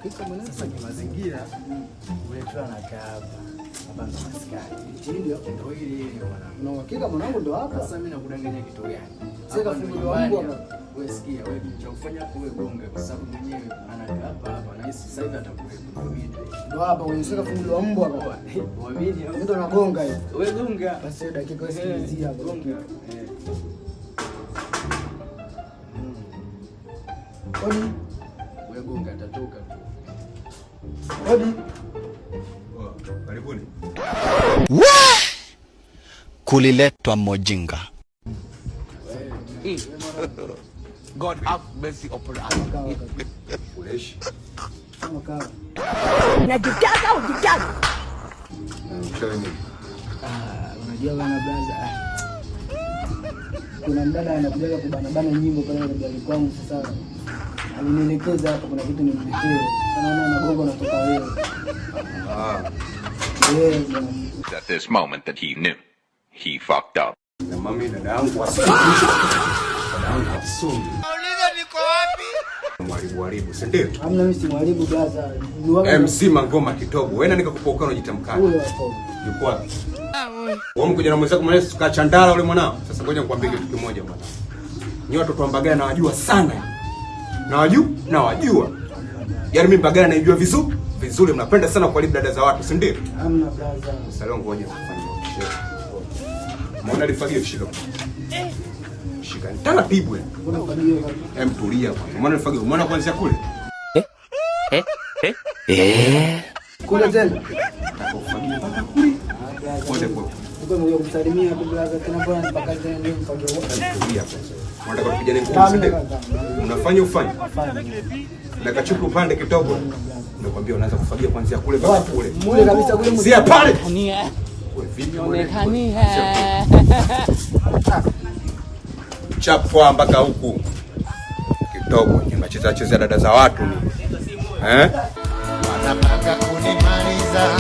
Kika mwanangu sasa mazingira uletwa na hapa. Hapa ndo maskani. Ndio hili mwanangu. Na hakika mwanangu ndo hapa. Sasa mimi nakudanganya kitu gani? Sasa funguliwa wangu hapa. Wewe sikia, wewe cha kufanya kuwe gonga kwa sababu mwenyewe anakaa hapa na hisi sasa hivi atakuwepo video. Ndo hapa kwenye sasa funguliwa mbwa hapa. Waamini mtu anagonga hivi. Wewe gonga. Basi dakika sikilizia hapo. Gonga. Odi. Wewe gonga atatoka tu. Odi. Karibuni. Kuliletwa mojinga. God have mercy upon us. Uleshi. Kama kawa. Unajikaza ujikaza. Mchoni. Unajua bana blaza. Kuna mdada anakuja kubana nyimbo pale ndani kwangu sasa. Alinielekeza hapo kuna kitu nimletee. Sana naona gogo natoka wewe. At this moment that he knew, he fucked up. Na mami dada yangu asome. Dada yangu asome. Uliza niko wapi? Mwalimu, si ndio? Hamna mimi si mwalimu blaza. MC Mangoma Kitobo. Wewe nani kakupa ukano jitamkani? Huyo hapo. Yuko wapi? Wewe mkuja na mwenzako mwanao tukachandala yule mwanao. Sasa ngoja nikwambie kitu kimoja mwanao. Ni watu wa Mbagala nawajua sana. Nawajua. Yaani mimi Mbagala naijua vizuri mnapenda sana kuharibu dada za watu, si ndio? Hamna blaza. Salon ngoja kufanya. Mbona alifagio shika? Shika. Taratibu wewe. Kuna fagio hapa. Tulia kwanza. Mbona alifagio? Umeona kwanza kule? Kule tena. Kufagio mpaka kule. Kwenda kwa. Uko mmoja kumsalimia tu blaza tena bwana mpaka tena ndio mfagio wote. Tulia kwanza. Unataka kupigana ngumi, si ndio? Unafanya ufanye. Na kachuku upande kidogo. Nakwambia unaanza kufagia kuanzia kule mpaka kule. Mule kabisa kule. Sia pale. Nia. Wewe vipi Onekani chapwa mpaka huku. Kidogo unacheza dada za watu ni. Wanataka kunimaliza.